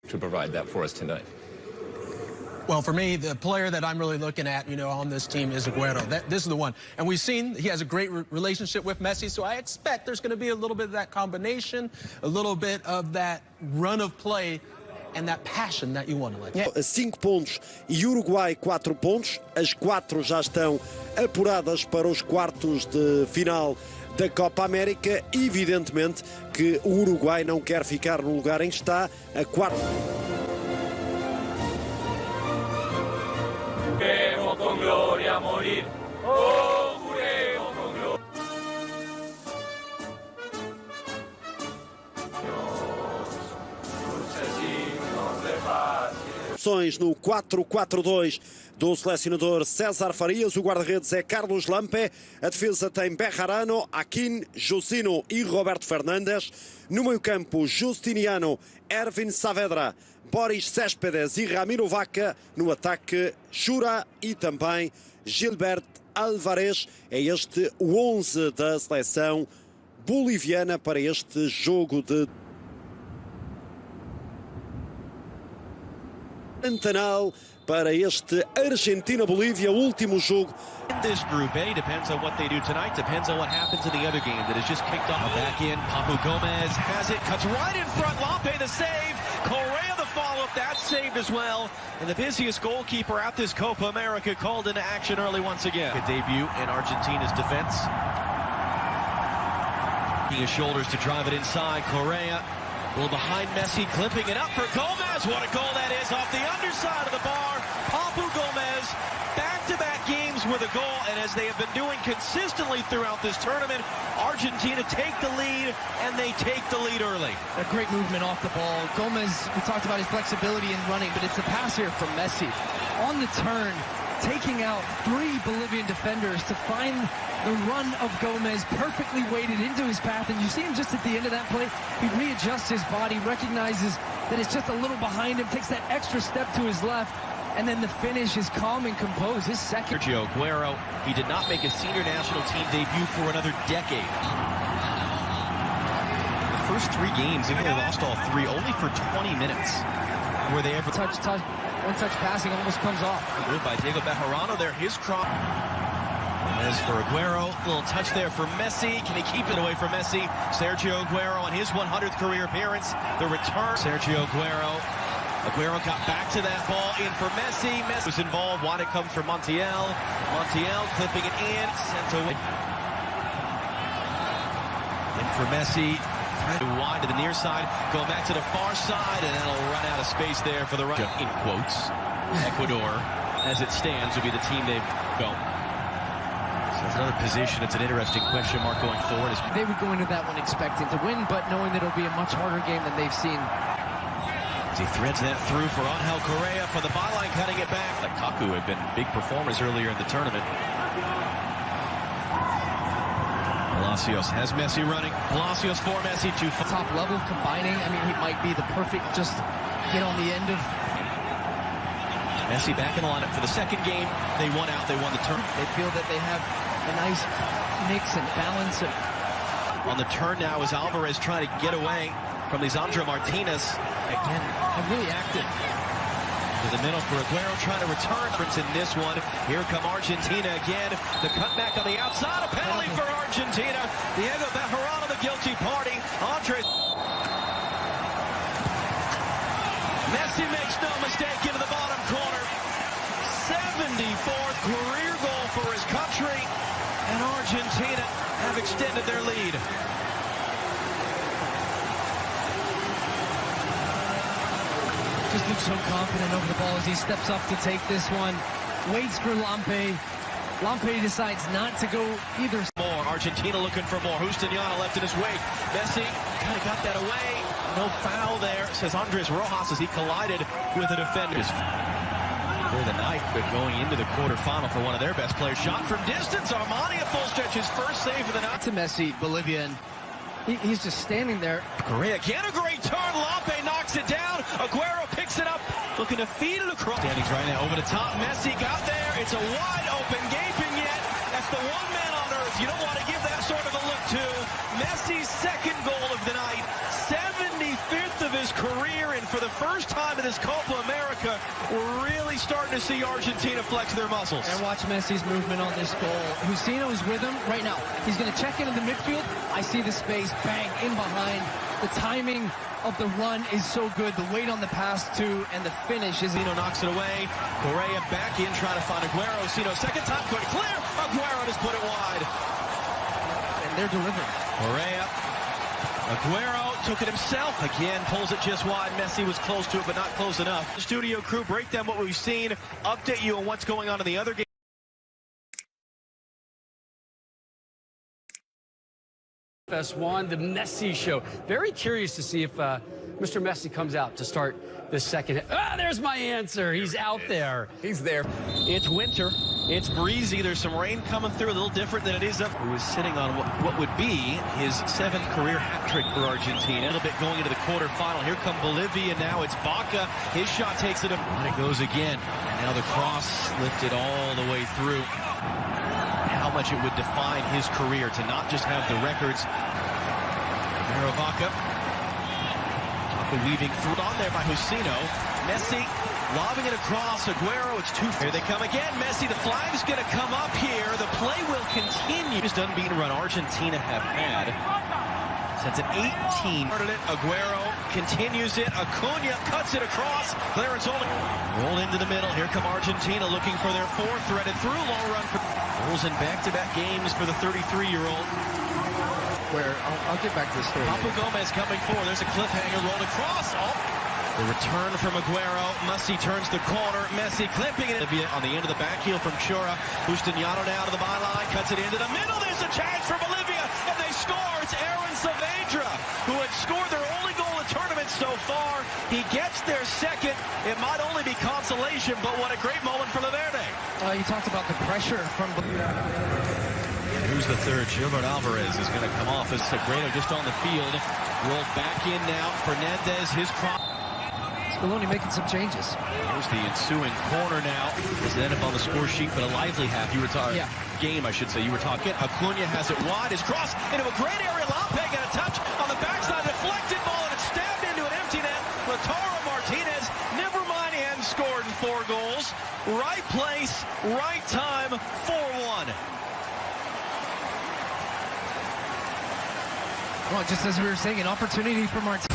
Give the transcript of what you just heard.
to provide that for us tonight. Well, for me, the player that I'm really looking at, on this team is Agüero. This is the one. And we've seen he has a great relationship with Messi, so I expect there's going to be a little bit of that combination, a little bit of that run of play, and that passion that you want to like. 5 pontos e Uruguai 4 pontos. As 4 já estão apuradas para os quartos de final da Copa América. Evidentemente que o Uruguai não quer ficar no lugar em que está, a quarta. Con gloria morir. Oh, juremos con gloria. No 4-4-2 do selecionador César Farias, o guarda-redes é Carlos Lampe, a defesa tem Bejarano, Akin, Josino e Roberto Fernandes, no meio-campo Justiniano, Ervin Saavedra, Boris Céspedes e Ramiro Vaca, no ataque Chura e também Gilbert Álvarez. É este o 11 da seleção boliviana para este jogo de Pantanal, para este Argentina-Bolívia, último jogo. This group A depends on what they do tonight, depends on what happens in the other game that has just kicked off. Back in, Papu Gomez has it, cuts right in front, Lampe the save, Correa the follow-up, that's saved as well. And the busiest goalkeeper at this Copa America called into action early once again. A debut in Argentina's defense. His shoulders to drive it inside, Correa. A little behind Messi, clipping it up for Gomez. What a goal that is off the underside of the bar. Papu Gomez, back-to-back games with a goal, and as they have been doing consistently throughout this tournament, Argentina take the lead, and they take the lead early. A great movement off the ball. Gomez, we talked about his flexibility in running, but it's a pass here from Messi. On the turn, taking out 3 Bolivian defenders to find the run of Gomez, perfectly weighted into his path, and you see him just at the end of that play, he readjusts his body, recognizes that it's just a little behind him, takes that extra step to his left, and then the finish is calm and composed. His second. Sergio Agüero, he did not make a senior national team debut for another decade. The first 3 games, even though they lost all 3, only for 20 minutes were they ever. One-touch passing almost comes off. Good by Diego Bejarano there, his cross. As for Agüero, a little touch there for Messi. Can he keep it away from Messi? Sergio Agüero on his 100th career appearance. The return. Sergio Agüero. Agüero got back to that ball in for Messi. Messi was involved. Wide it comes for Montiel. Montiel clipping it in. Sent away. In for Messi. Wide to the near side. Going back to the far side. And that'll run out of space there for the right. In quotes. Ecuador, as it stands, will be the team they've go. It's another position. It's an interesting question mark going forward. They would go into that one expecting to win, but knowing that it'll be a much harder game than they've seen. As he threads that through for Angel Correa for the byline, cutting it back. Lukaku had been big performers earlier in the tournament. Palacios has Messi running. Palacios for Messi to top level combining. I mean, he might be the perfect just get on the end of. Messi back in the lineup for the second game. They won out. They won the turn. They feel that they have a nice mix and balance of. On the turn now is Alvarez trying to get away from Lisandro Martinez. Again, really active. To the middle for Agüero trying to return. In this one, here come Argentina again. The cutback on the outside. A penalty for Argentina. Diego Bejarano, the guilty party. Andres. Messi makes no mistake into the bottom corner. 74th career goal for his country, and Argentina have extended their lead. Just looks so confident over the ball as he steps up to take this one. Waits for Lampe. Lampe decides not to go either. More. Argentina looking for more. Justiniano left in his wake. Messi kind of got that away. No foul there, says Andres Rojas as he collided with the defenders. For the night, but going into the quarterfinal for one of their best players. Shot from distance. Armani a full stretch. His first save of the night. To Messi, Bolivia, and he's just standing there. Correa again, a great turn. Lampe knocks it down. Agüero picks it up, looking to feed it across. Standings right now over the top. Messi got there. It's a wide open, gaping yet. That's the one man on earth you don't want to give that sort of a look to. Messi's second goal of the night. 7 75th of his career, and for the first time in this Copa America, we're really starting to see Argentina flex their muscles. And watch Messi's movement on this goal. Husino is with him right now. He's going to check into the midfield. I see the space, bang, in behind. The timing of the run is so good. The weight on the pass, too, and the finish is... Sino knocks it away. Correa back in, trying to find Aguero. Sino, second time, good, clear. Aguero just put it wide. And they're delivering. Correa. Aguero took it himself. Again, pulls it just wide. Messi was close to it, but not close enough. The studio crew break down what we've seen, update you on what's going on in the other game. FS1, the Messi show. Very curious to see if Mr. Messi comes out to start the second. Ah, there's my answer. He's out there. He's there. It's winter. It's breezy. There's some rain coming through, a little different than it is up. Who is sitting on what would be his 7th career hat trick for Argentina. A little bit going into the quarterfinal. Here come Bolivia now. It's Vaca. His shot takes it up. And it goes again. And now the cross lifted all the way through. How much it would define his career to not just have the records. Vaca. Weaving through on there by Husino. Messi lobbing it across. Aguero, it's too far. Here they come again. Messi, the flag's going to come up here. The play will continue. Just unbeaten run Argentina have had. That's an 18. Aguero continues it. Acuna cuts it across. Clarence only. Roll into the middle. Here come Argentina looking for their 4th. Threaded through. Long run for goals in back-to-back games for the 33-year-old. Where I'll get back to the story. Papu Gomez coming forward. There's a cliffhanger rolled across. Oh. The return from Aguero. Messi turns the corner. Messi clipping it on the end of the back heel from Chura. Bustiniano now to the byline. Cuts it into the middle. There's a chance for Bolivia. And they score. It's Aaron Saavedra, who had scored their only goal in the tournament so far. He gets their second. It might only be consolation, but what a great moment for Laverde. You talked about the pressure from Bolivia. Who's the third? Gilbert Alvarez is going to come off as Sagredo just on the field. Rolled back in now. Fernandez, his cross. Scaloni making some changes. Here's the ensuing corner now. Doesn't end up on the score sheet, but a lively half. You were talking game, I should say. You were talking. Acuna has it wide. His cross into a great area. Lampe got a touch on the backside. Deflected ball, and it's stabbed into an empty net. Lautaro Martinez, never mind, and scored in 4 goals. Right place, right time, 4-1. Well, just as we were saying, an opportunity for Martinez.